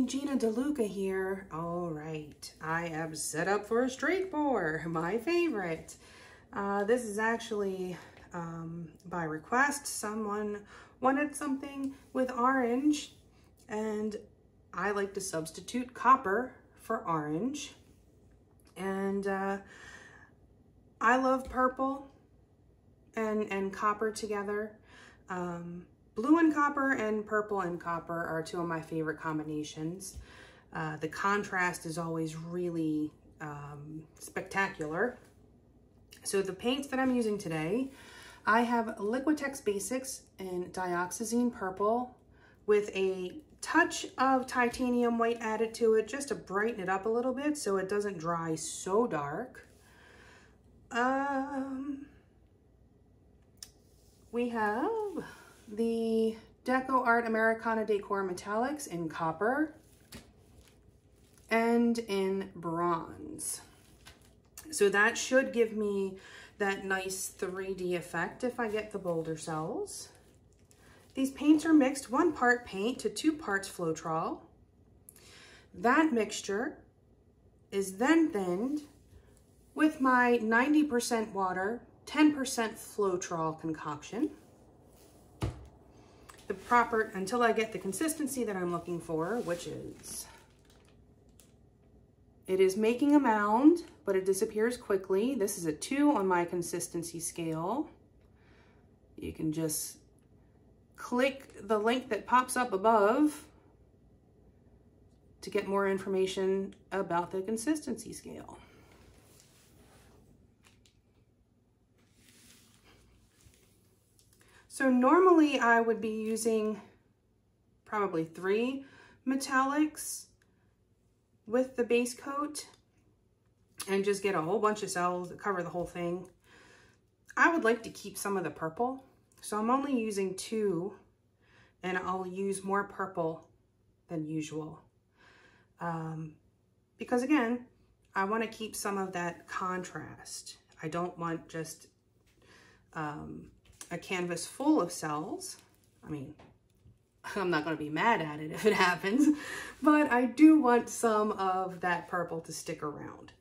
Gina DeLuca here. All right, I am set up for a straight pour, my favorite. This is actually by request. Someone wanted something with orange, and I like to substitute copper for orange. And I love purple and copper together. Blue and copper and purple and copper are two of my favorite combinations. The contrast is always really spectacular. So the paints that I'm using today, I have Liquitex Basics in Dioxazine Purple with a touch of titanium white added to it just to brighten it up a little bit so it doesn't dry so dark. We have the Deco Art Americana Decor Metallics in copper and in bronze. So that should give me that nice 3D effect if I get the bolder cells. These paints are mixed 1 part paint to 2 parts Floetrol. That mixture is then thinned with my 90% water, 10% Floetrol concoction. Until I get the consistency that I'm looking for, which is, it is making a mound, but it disappears quickly. This is a 2 on my consistency scale. You can just click the link that pops up above to get more information about the consistency scale. So normally I would be using probably 3 metallics with the base coat and just get a whole bunch of cells that cover the whole thing. I would like to keep some of the purple, so I'm only using 2, and I'll use more purple than usual. Because again, I want to keep some of that contrast. I don't want just a canvas full of cells. I mean, I'm not going to be mad at it if it happens, but I do want some of that purple to stick around.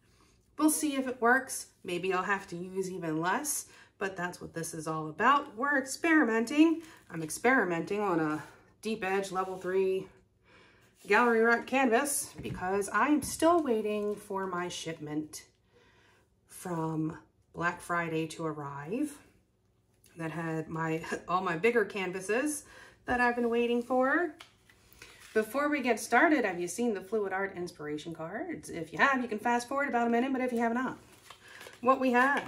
We'll see if it works. Maybe I'll have to use even less, but that's what this is all about. We're experimenting. I'm experimenting on a Deep Edge Level 3 Gallery Art canvas because I'm still waiting for my shipment from Black Friday to arrive. That had all my bigger canvases that I've been waiting for. Before we get started, have you seen the Fluid Art inspiration cards? If you have, you can fast forward about a minute, but if you have not, what we have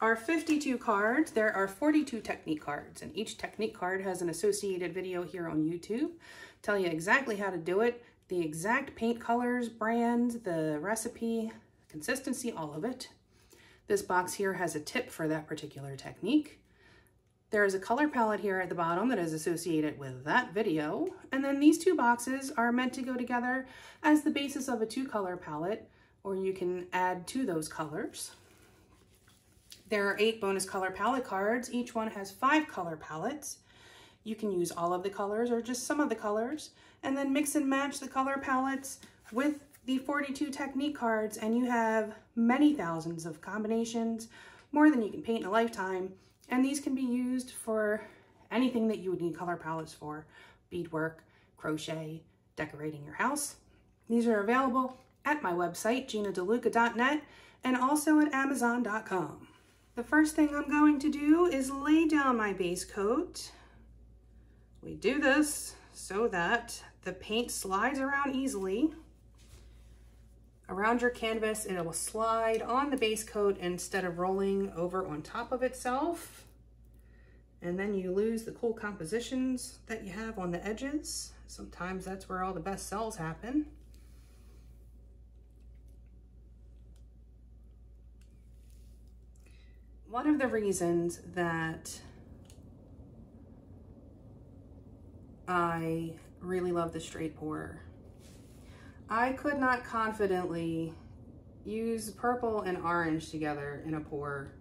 are 52 cards. There are 42 technique cards, and each technique card has an associated video here on YouTube. Tell you exactly how to do it, the exact paint colors, brand, the recipe, consistency, all of it. This box here has a tip for that particular technique. There is a color palette here at the bottom that is associated with that video. And then these 2 boxes are meant to go together as the basis of a 2-color palette, or you can add to those colors. There are 8 bonus color palette cards. Each one has 5 color palettes. You can use all of the colors or just some of the colors, and then mix and match the color palettes with the 42 technique cards, and you have many thousands of combinations, more than you can paint in a lifetime. And these can be used for anything that you would need color palettes for: beadwork, crochet, decorating your house. These are available at my website, ginadeluca.net, and also at amazon.com. The first thing I'm going to do is lay down my base coat. We do this so that the paint slides around easily around your canvas, and it will slide on the base coat instead of rolling over on top of itself. And then you lose the cool compositions that you have on the edges. Sometimes that's where all the best cells happen. One of the reasons that I really love the straight pour, I could not confidently use purple and orange together in a pour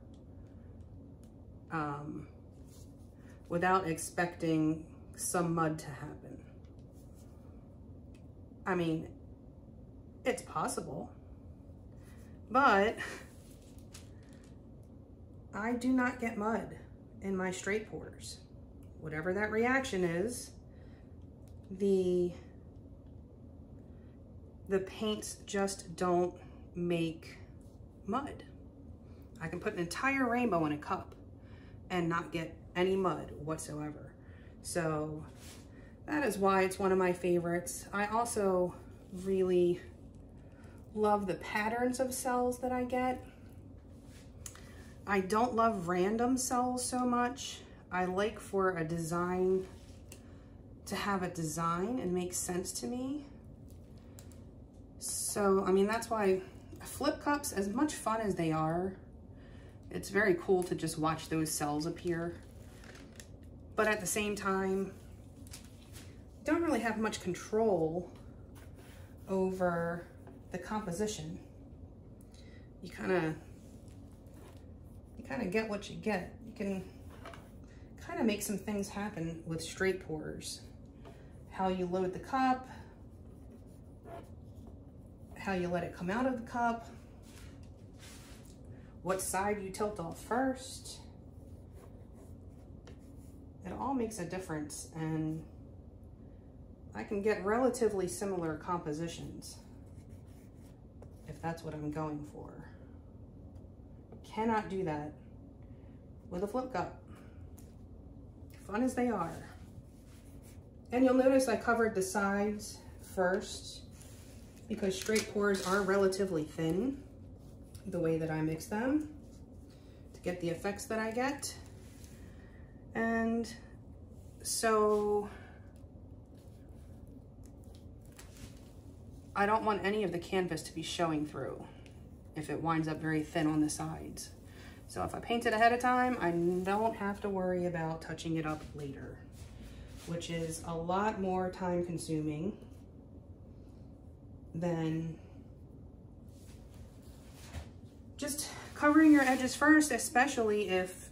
without expecting some mud to happen. I mean, it's possible, but I do not get mud in my straight pours. Whatever that reaction is, the paints just don't make mud. I can put an entire rainbow in a cup and not get any mud whatsoever. So that is why it's one of my favorites. I also really love the patterns of cells that I get. I don't love random cells so much. I like for a design to have a design and make sense to me. So, I mean, that's why flip cups, as much fun as they are, it's very cool to just watch those cells appear. But at the same time, don't really have much control over the composition. You kind of get what you get. You can kind of make some things happen with straight pours. How you load the cup, how you let it come out of the cup, what side you tilt off first. It all makes a difference, and I can get relatively similar compositions if that's what I'm going for. Cannot do that with a flip cup, fun as they are. And you'll notice I covered the sides first because straight pours are relatively thin the way that I mix them to get the effects that I get. And so I don't want any of the canvas to be showing through if it winds up very thin on the sides. So if I paint it ahead of time, I don't have to worry about touching it up later, which is a lot more time consuming than just covering your edges first, especially if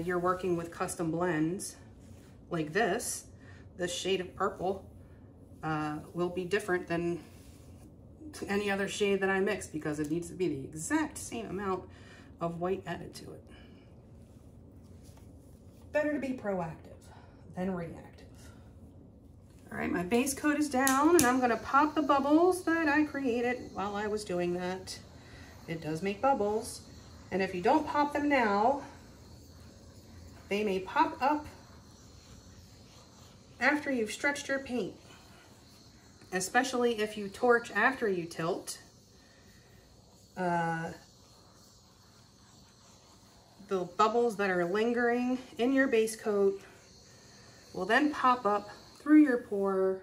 you're working with custom blends like this. This shade of purple will be different than any other shade that I mix because it needs to be the exact same amount of white added to it. Better to be proactive than reactive. All right, my base coat is down, and I'm gonna pop the bubbles that I created while I was doing that. It does make bubbles, and if you don't pop them now, they may pop up after you've stretched your paint, especially if you torch after you tilt. The bubbles that are lingering in your base coat will then pop up through your pour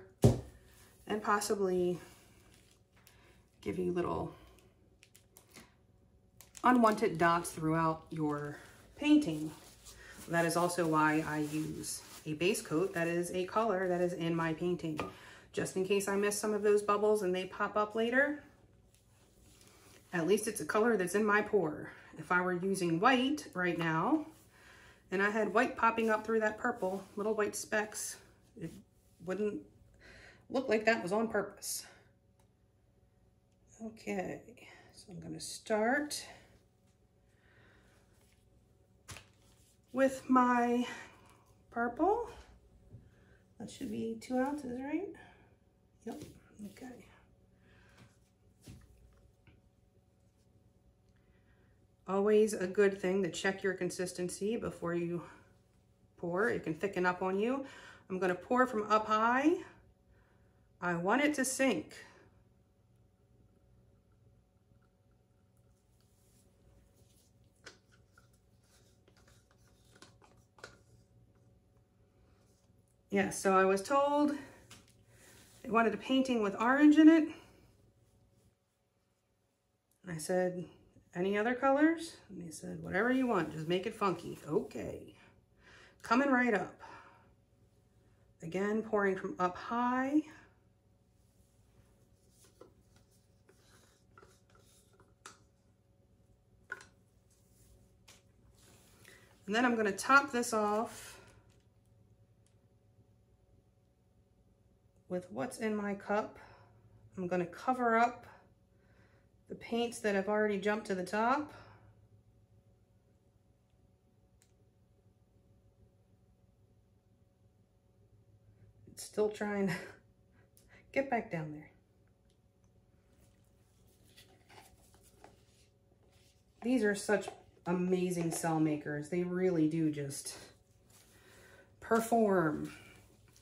and possibly give you little unwanted dots throughout your painting. That is also why I use a base coat that is a color that is in my painting, just in case I miss some of those bubbles and they pop up later. At least it's a color that's in my pour. If I were using white right now and I had white popping up through that purple, little white specks, it wouldn't look like that was on purpose. Okay, so I'm gonna start with my purple. That should be 2 ounces, right? Yep, okay. Always a good thing to check your consistency before you pour. It can thicken up on you. I'm gonna pour from up high. I want it to sink. Yeah, so I was told they wanted a painting with orange in it. I said, any other colors? And they said, whatever you want, just make it funky. Okay, coming right up. Again, pouring from up high. And then I'm gonna top this off with what's in my cup. I'm going to cover up the paints that have already jumped to the top. It's still trying to get back down there. These are such amazing cell makers. They really do just perform.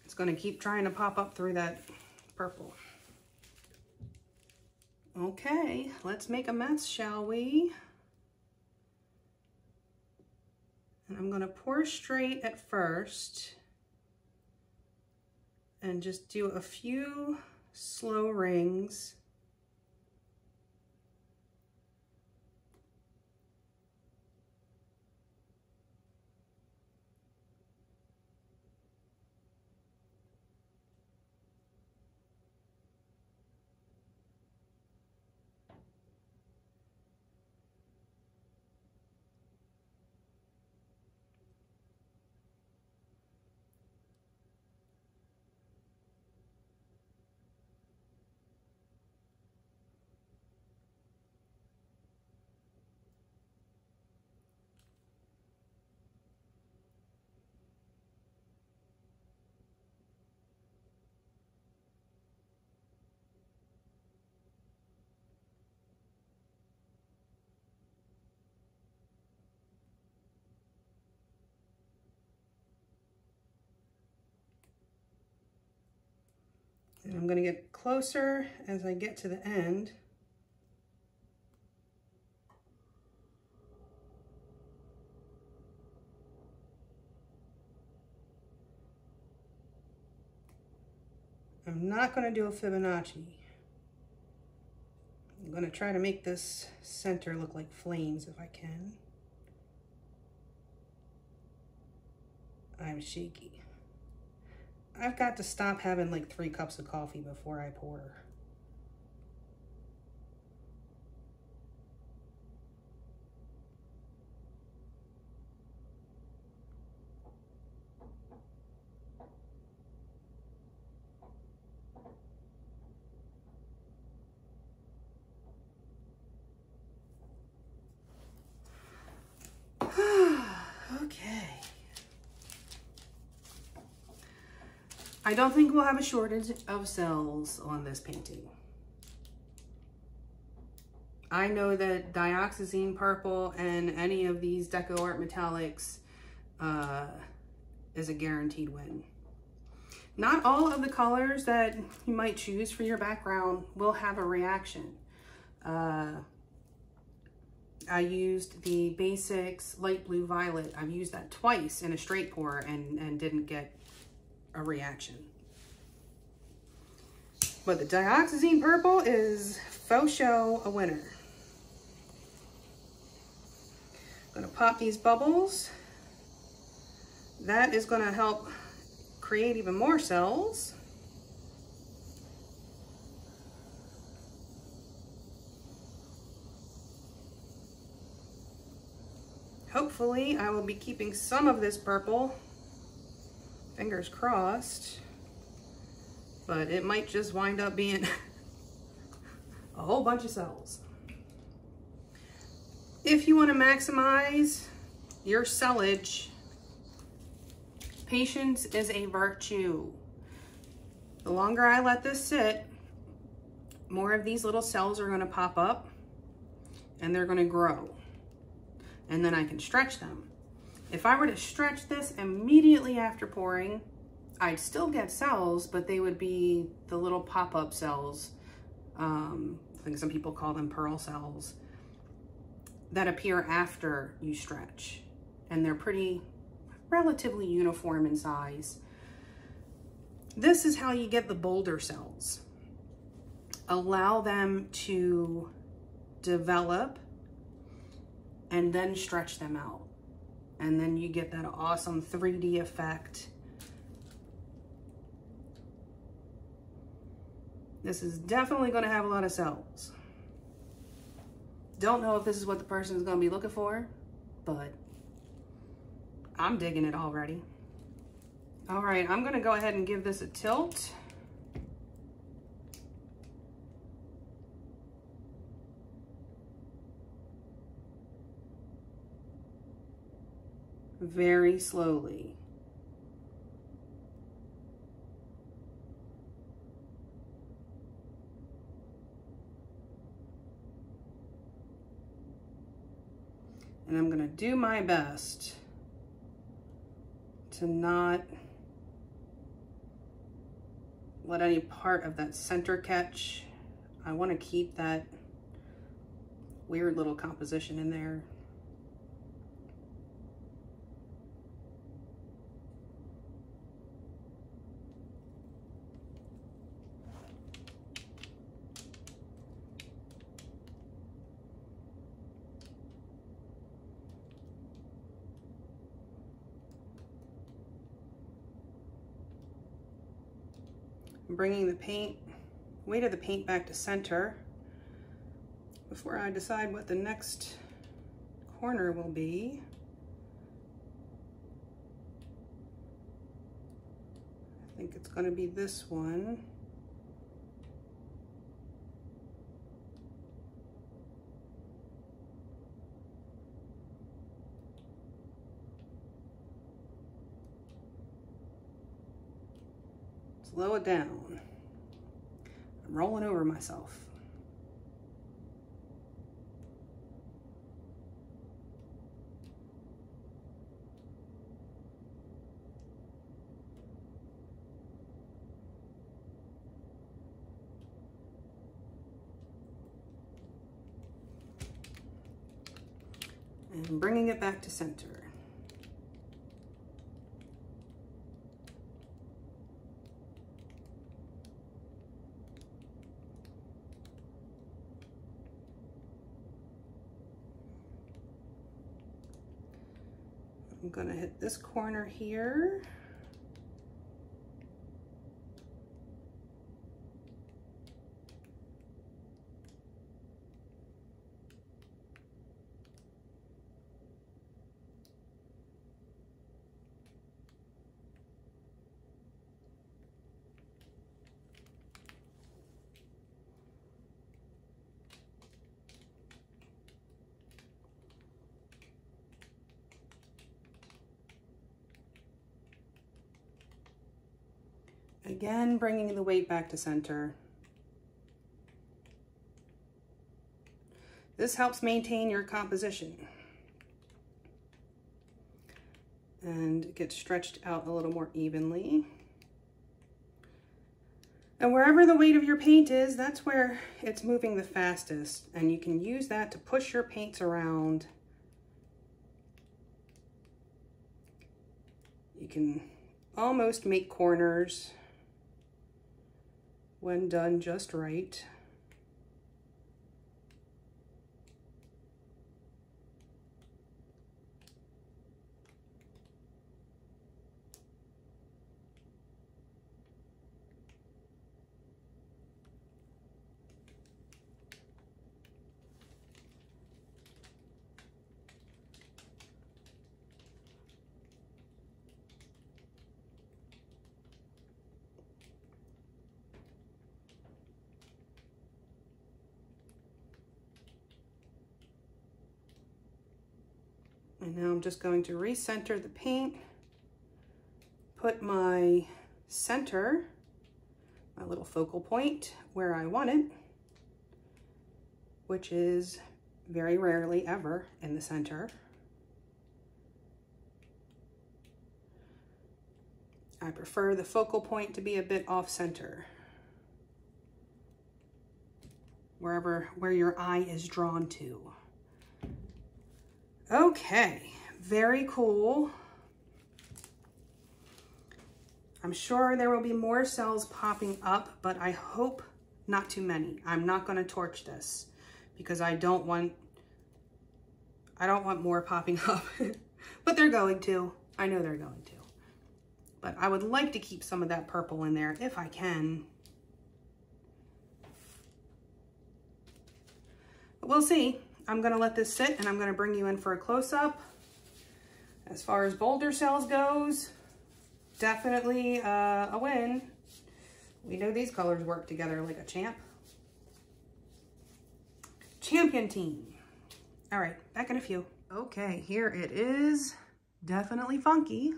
It's going to keep trying to pop up through that purple. Okay, let's make a mess, shall we? And I'm going to pour straight at first and just do a few slow rings. And I'm going to get closer as I get to the end. I'm not going to do a Fibonacci. I'm going to try to make this center look like flames if I can. I'm shaky. I've got to stop having like 3 cups of coffee before I pour. Okay. I don't think we'll have a shortage of cells on this painting. I know that dioxazine purple and any of these DecoArt metallics is a guaranteed win. Not all of the colors that you might choose for your background will have a reaction. I used the Basics Light Blue Violet. I've used that twice in a straight pour and didn't get a reaction. But the dioxazine purple is faux show a winner. I'm gonna pop these bubbles. That is gonna help create even more cells. Hopefully I will be keeping some of this purple. Fingers crossed. But it might just wind up being a whole bunch of cells. If you want to maximize your cellage, patience is a virtue. The longer I let this sit, more of these little cells are going to pop up and they're going to grow. And then I can stretch them. If I were to stretch this immediately after pouring, I'd still get cells, but they would be the little pop-up cells. I think some people call them pearl cells that appear after you stretch. And they're pretty relatively uniform in size. This is how you get the bolder cells. Allow them to develop and then stretch them out. And then you get that awesome 3D effect. This is definitely going to have a lot of cells. Don't know if this is what the person is going to be looking for, but I'm digging it already. All right, I'm going to go ahead and give this a tilt. very slowly. And I'm going to do my best to not let any part of that center catch. I want to keep that weird little composition in there. Bringing the weight of the paint back to center before I decide what the next corner will be. I think it's going to be this one. Slow it down. I'm rolling over myself. And bringing it back to center. I'm gonna hit this corner here. Again, bringing the weight back to center. This helps maintain your composition and get stretched out a little more evenly. And wherever the weight of your paint is, that's where it's moving the fastest. And you can use that to push your paints around. You can almost make corners when done just right. And now I'm just going to recenter the paint, put my center, my little focal point where I want it, which is very rarely ever in the center. I prefer the focal point to be a bit off center, where your eye is drawn to. Okay, very cool. I'm sure there will be more cells popping up, but I hope not too many. I'm not going to torch this because I don't want more popping up, but they're going to. I know they're going to. But I would like to keep some of that purple in there if I can. But we'll see. I'm going to let this sit and I'm going to bring you in for a close-up. As far as boulder cells goes, definitely a win. We know these colors work together like a champ. Champion team. All right, back in a few. Okay, here it is. Definitely funky.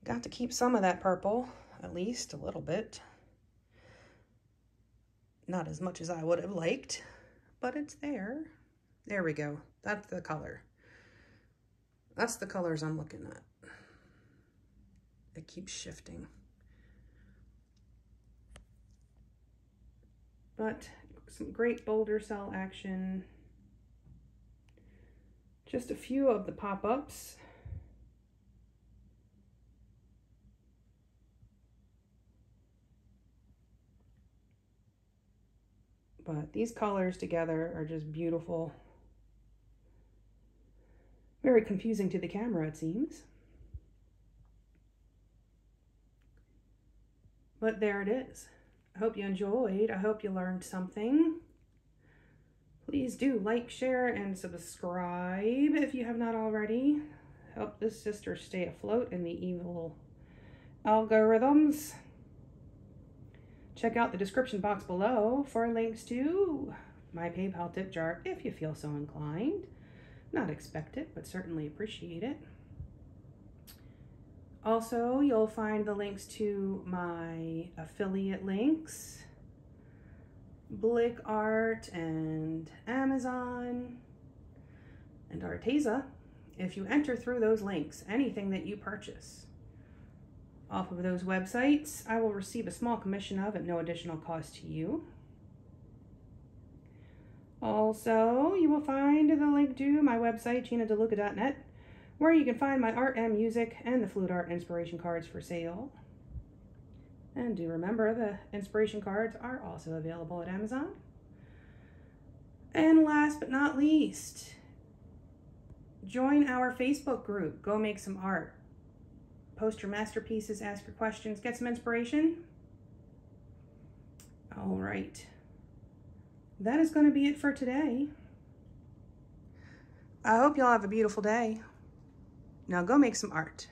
Got to keep some of that purple, at least a little bit. Not as much as I would have liked, but it's there. There we go. That's the color. That's the colors I'm looking at. It keeps shifting. But some great boulder cell action. Just a few of the pop-ups. But these colors together are just beautiful. Very confusing to the camera, it seems. But there it is. I hope you enjoyed. I hope you learned something. Please do like, share, and subscribe if you have not already. Help this sister stay afloat in the evil algorithms. Check out the description box below for links to my PayPal tip jar if you feel so inclined. Not expect it, but certainly appreciate it. Also, you'll find the links to my affiliate links, Blick Art and Amazon and Arteza. If you enter through those links, anything that you purchase off of those websites, I will receive a small commission of at no additional cost to you. Also, you will find the link to my website, ginadeluca.net, where you can find my art and music and the flute art inspiration cards for sale. And do remember, the inspiration cards are also available at Amazon. And last but not least, join our Facebook group, Go Make Some Art. Post your masterpieces, ask your questions, get some inspiration. All right. That is going to be it for today. I hope y'all have a beautiful day. Now go make some art.